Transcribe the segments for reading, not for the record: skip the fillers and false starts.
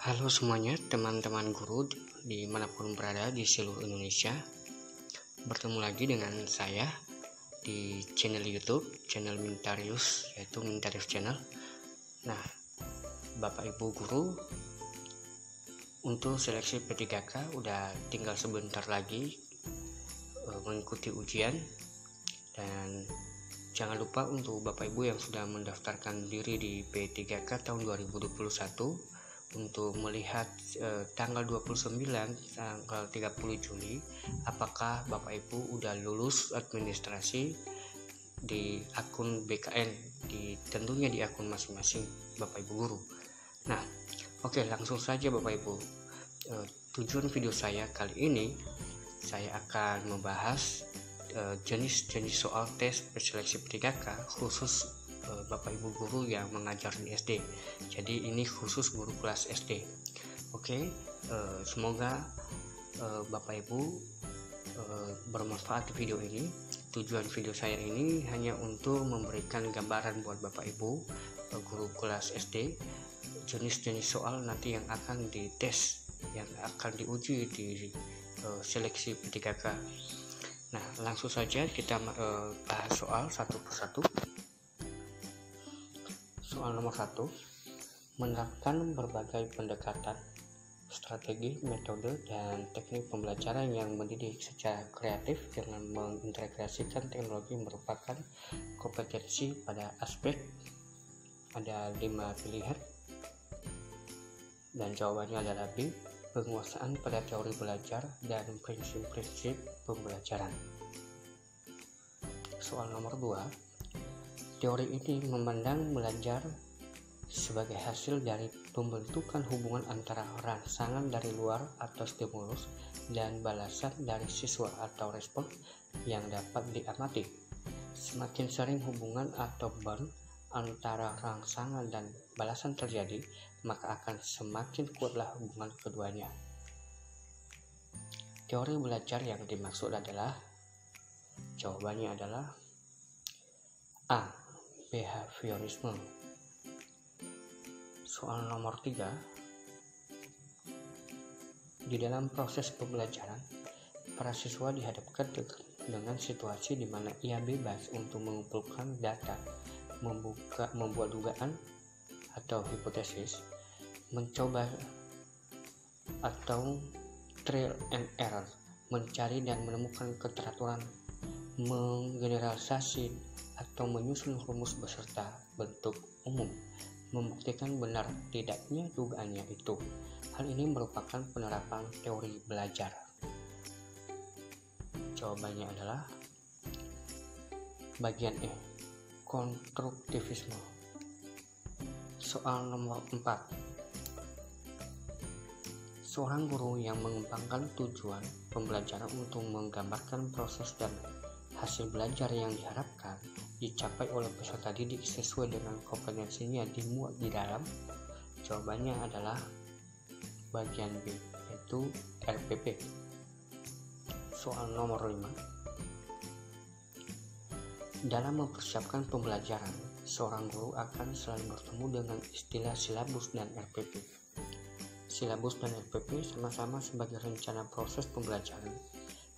Halo semuanya, teman-teman guru dimanapun berada di seluruh Indonesia. Bertemu lagi dengan saya di channel YouTube, channel Mintarius, yaitu Mintarius Channel. Nah, Bapak Ibu guru, untuk seleksi P3K udah tinggal sebentar lagi mengikuti ujian. Dan jangan lupa untuk Bapak Ibu yang sudah mendaftarkan diri di P3K tahun 2021 untuk melihat tanggal 29 tanggal 30 Juli apakah Bapak Ibu udah lulus administrasi di akun BKN, tentunya di akun masing-masing Bapak Ibu guru. Nah, oke, langsung saja Bapak Ibu. Tujuan video saya kali ini, saya akan membahas jenis-jenis soal tes seleksi P3K khusus Bapak Ibu guru yang mengajar di SD. Jadi ini khusus guru kelas SD. Oke, semoga Bapak Ibu bermanfaat di video ini. Tujuan video saya ini hanya untuk memberikan gambaran buat Bapak Ibu guru kelas SD jenis-jenis soal nanti yang akan dites, yang akan diuji di seleksi P3K. Nah, langsung saja kita bahas soal satu persatu. Soal nomor 1, menerapkan berbagai pendekatan, strategi, metode, dan teknik pembelajaran yang mendidik secara kreatif dengan mengintegrasikan teknologi merupakan kompetensi pada aspek. Ada 5 pilihan dan jawabannya adalah B, penguasaan pada teori belajar dan prinsip-prinsip pembelajaran. Soal nomor 2, teori ini memandang belajar sebagai hasil dari pembentukan hubungan antara rangsangan dari luar atau stimulus dan balasan dari siswa atau respon yang dapat diamati. Semakin sering hubungan atau bond antara rangsangan dan balasan terjadi, maka akan semakin kuatlah hubungan keduanya. Teori belajar yang dimaksud adalah, jawabannya adalah A, behaviorisme. Soal nomor 3, di dalam proses pembelajaran, para siswa dihadapkan dengan situasi di mana ia bebas untuk mengumpulkan data, membuat dugaan atau hipotesis, mencoba atau trial and error, mencari dan menemukan keteraturan, menggeneralisasi atau menyusun rumus beserta bentuk umum, membuktikan benar tidaknya dugaannya itu. Hal ini merupakan penerapan teori belajar. Jawabannya adalah bagian E, konstruktivisme. Soal nomor 4, seorang guru yang mengembangkan tujuan pembelajaran untuk menggambarkan proses dan hasil belajar yang diharapkan dicapai oleh peserta didik sesuai dengan kompetensinya dimuat di dalam. Jawabannya adalah bagian B, yaitu RPP. Soal nomor 5, dalam mempersiapkan pembelajaran, seorang guru akan selalu bertemu dengan istilah silabus dan RPP. Silabus dan RPP sama-sama sebagai rencana proses pembelajaran.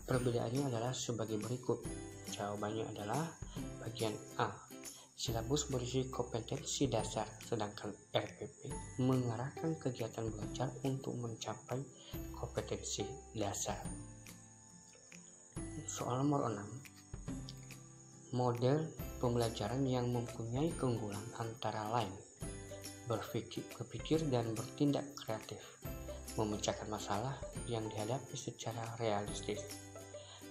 Perbedaannya adalah sebagai berikut. Jawabannya adalah bagian A. Silabus berisi kompetensi dasar, sedangkan RPP mengarahkan kegiatan belajar untuk mencapai kompetensi dasar. Soal nomor 6, model pembelajaran yang mempunyai keunggulan antara lain berpikir dan bertindak kreatif, memecahkan masalah yang dihadapi secara realistis,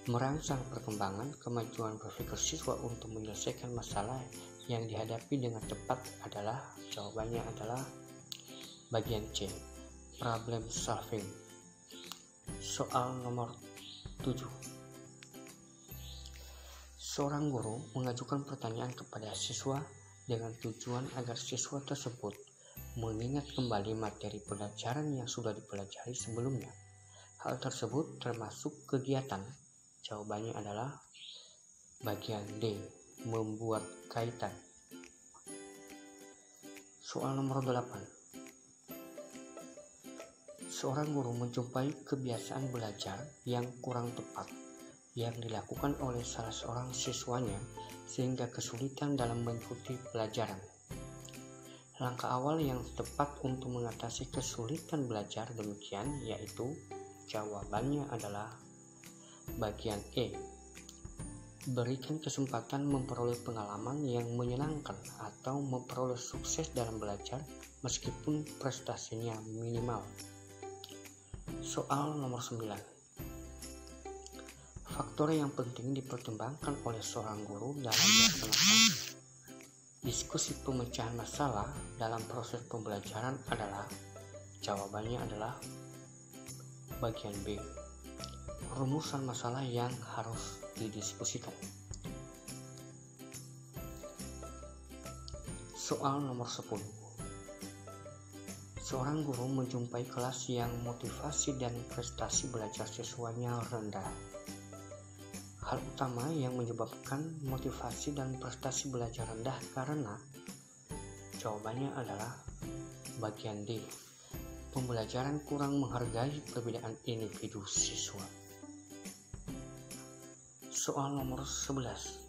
merangsang perkembangan kemajuan berpikir siswa untuk menyelesaikan masalah yang dihadapi dengan cepat adalah, jawabannya adalah bagian C, problem solving. Soal nomor 7, seorang guru mengajukan pertanyaan kepada siswa dengan tujuan agar siswa tersebut mengingat kembali materi pelajaran yang sudah dipelajari sebelumnya. Hal tersebut termasuk kegiatan. Jawabannya adalah bagian D, membuat kaitan. Soal nomor 8, seorang guru menjumpai kebiasaan belajar yang kurang tepat yang dilakukan oleh salah seorang siswanya sehingga kesulitan dalam mengikuti pelajaran. Langkah awal yang tepat untuk mengatasi kesulitan belajar demikian yaitu jawabannya adalah bagian E. Berikan kesempatan memperoleh pengalaman yang menyenangkan atau memperoleh sukses dalam belajar meskipun prestasinya minimal. Soal nomor 9. Faktor yang penting dipertimbangkan oleh seorang guru dalam melaksanakan diskusi pemecahan masalah dalam proses pembelajaran adalah jawabannya adalah bagian B. Rumusan masalah yang harus didiskusikan. Soal nomor 10. Seorang guru menjumpai kelas yang motivasi dan prestasi belajar siswanya rendah. Hal utama yang menyebabkan motivasi dan prestasi belajar rendah karena jawabannya adalah bagian D. Pembelajaran kurang menghargai perbedaan individu siswa. Soal nomor 11.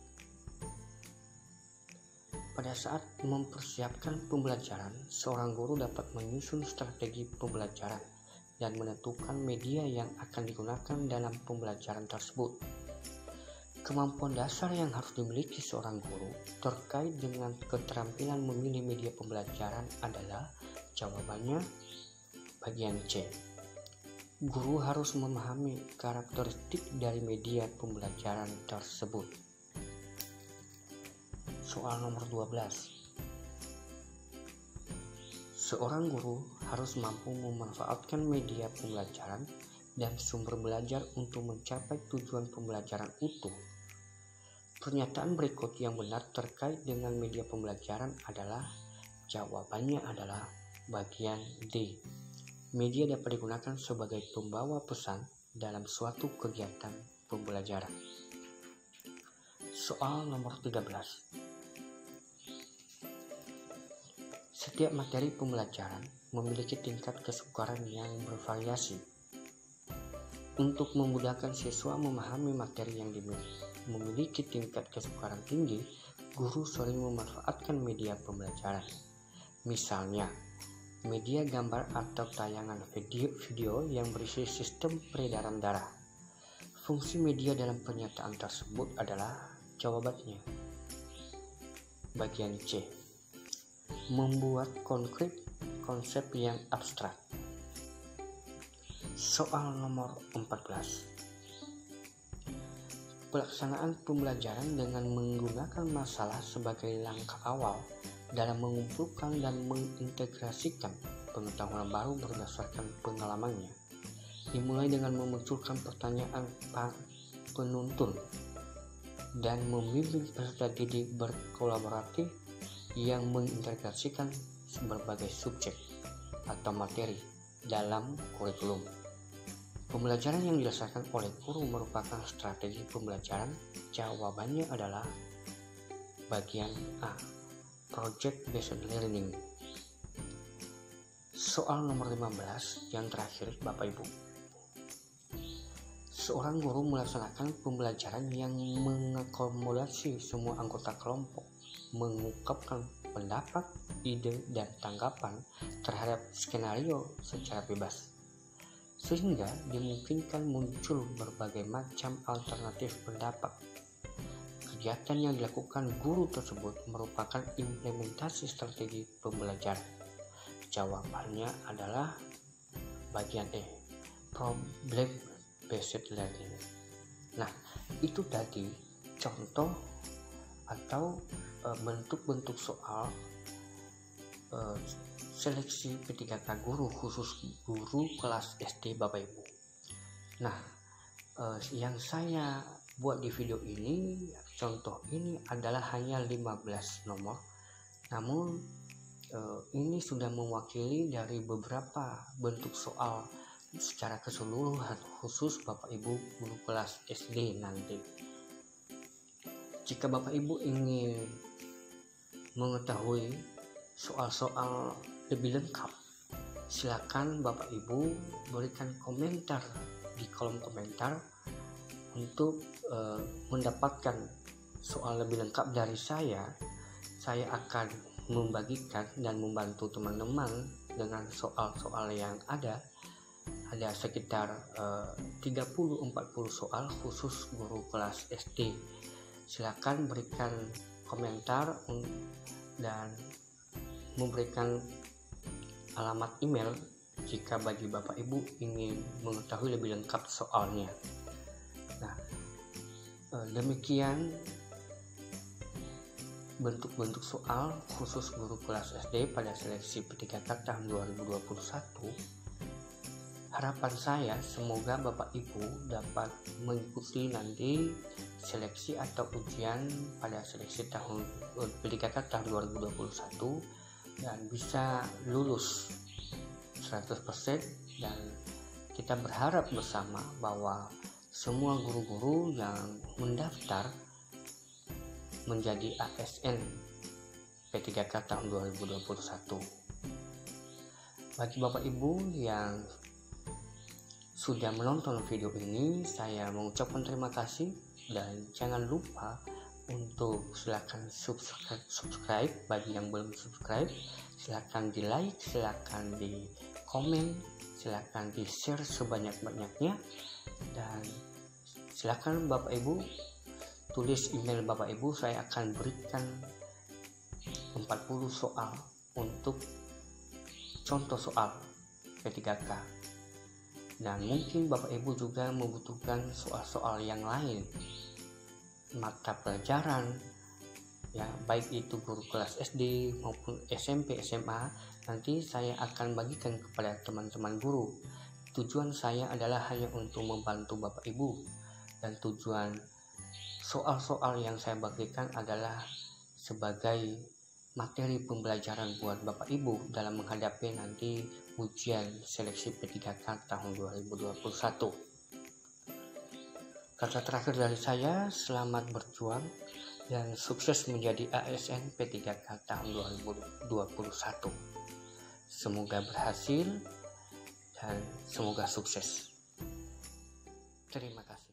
Pada saat mempersiapkan pembelajaran, seorang guru dapat menyusun strategi pembelajaran dan menentukan media yang akan digunakan dalam pembelajaran tersebut. Kemampuan dasar yang harus dimiliki seorang guru terkait dengan keterampilan memilih media pembelajaran adalah jawabannya bagian C. Guru harus memahami karakteristik dari media pembelajaran tersebut. Soal nomor 12. Seorang guru harus mampu memanfaatkan media pembelajaran dan sumber belajar untuk mencapai tujuan pembelajaran utuh. Pernyataan berikut yang benar terkait dengan media pembelajaran adalah jawabannya adalah bagian D. Media dapat digunakan sebagai pembawa pesan dalam suatu kegiatan pembelajaran. Soal nomor 13. Setiap materi pembelajaran memiliki tingkat kesukaran yang bervariasi. Untuk memudahkan siswa memahami materi yang memiliki tingkat kesukaran tinggi, guru sering memanfaatkan media pembelajaran. Misalnya, media gambar atau tayangan video yang berisi sistem peredaran darah. Fungsi media dalam pernyataan tersebut adalah jawabannya bagian C. Membuat konkret konsep yang abstrak. Soal nomor 14. Pelaksanaan pembelajaran dengan menggunakan masalah sebagai langkah awal dalam mengumpulkan dan mengintegrasikan pengetahuan baru berdasarkan pengalamannya, dimulai dengan memunculkan pertanyaan penuntun dan membimbing peserta didik berkolaboratif yang mengintegrasikan berbagai subjek atau materi dalam kurikulum. Pembelajaran yang didasarkan oleh guru merupakan strategi pembelajaran. Jawabannya adalah bagian A. Project Based Learning. Soal nomor 15 yang terakhir, Bapak Ibu. Seorang guru melaksanakan pembelajaran yang mengakomodasi semua anggota kelompok, mengungkapkan pendapat, ide, dan tanggapan terhadap skenario secara bebas, sehingga dimungkinkan muncul berbagai macam alternatif pendapat. Kegiatan yang dilakukan guru tersebut merupakan implementasi strategi pembelajaran. Jawabannya adalah bagian E, Problem Based Learning. Nah, itu tadi contoh atau bentuk-bentuk soal seleksi P3K guru khusus guru kelas SD Bapak Ibu. Nah, yang saya buat di video ini, contoh ini adalah hanya 15 nomor, namun ini sudah mewakili dari beberapa bentuk soal secara keseluruhan khusus Bapak Ibu guru kelas SD nanti. Jika Bapak Ibu ingin mengetahui soal-soal lebih lengkap silakan Bapak Ibu berikan komentar di kolom komentar untuk mendapatkan soal lebih lengkap dari saya. Saya akan membagikan dan membantu teman-teman dengan soal-soal yang ada sekitar 30-40 soal khusus guru kelas SD. Silakan berikan komentar dan memberikan alamat email jika bagi Bapak Ibu ingin mengetahui lebih lengkap soalnya. Nah, demikian bentuk-bentuk soal khusus guru kelas SD pada seleksi P3K tahun 2021. Harapan saya semoga Bapak Ibu dapat mengikuti nanti seleksi atau ujian pada seleksi tahun P3K tahun 2021 dan bisa lulus 100%, dan kita berharap bersama bahwa semua guru-guru yang mendaftar menjadi ASN P3K tahun 2021. Bagi Bapak Ibu yang sudah menonton video ini, saya mengucapkan terima kasih, dan jangan lupa untuk silakan subscribe bagi yang belum subscribe, silakan di like, silakan di komen, silakan di share sebanyak-banyaknya, dan silakan Bapak Ibu tulis email Bapak Ibu. Saya akan berikan 40 soal untuk contoh soal P3K. Dan mungkin Bapak Ibu juga membutuhkan soal-soal yang lain, mata pelajaran, ya baik itu guru kelas SD maupun SMP, SMA. Nanti saya akan bagikan kepada teman-teman guru. Tujuan saya adalah hanya untuk membantu Bapak Ibu, dan tujuan soal-soal yang saya bagikan adalah sebagai materi pembelajaran buat Bapak Ibu dalam menghadapi nanti ujian seleksi P3K tahun 2021. Kata terakhir dari saya, selamat berjuang dan sukses menjadi ASN P3K tahun 2021. Semoga berhasil dan semoga sukses. Terima kasih.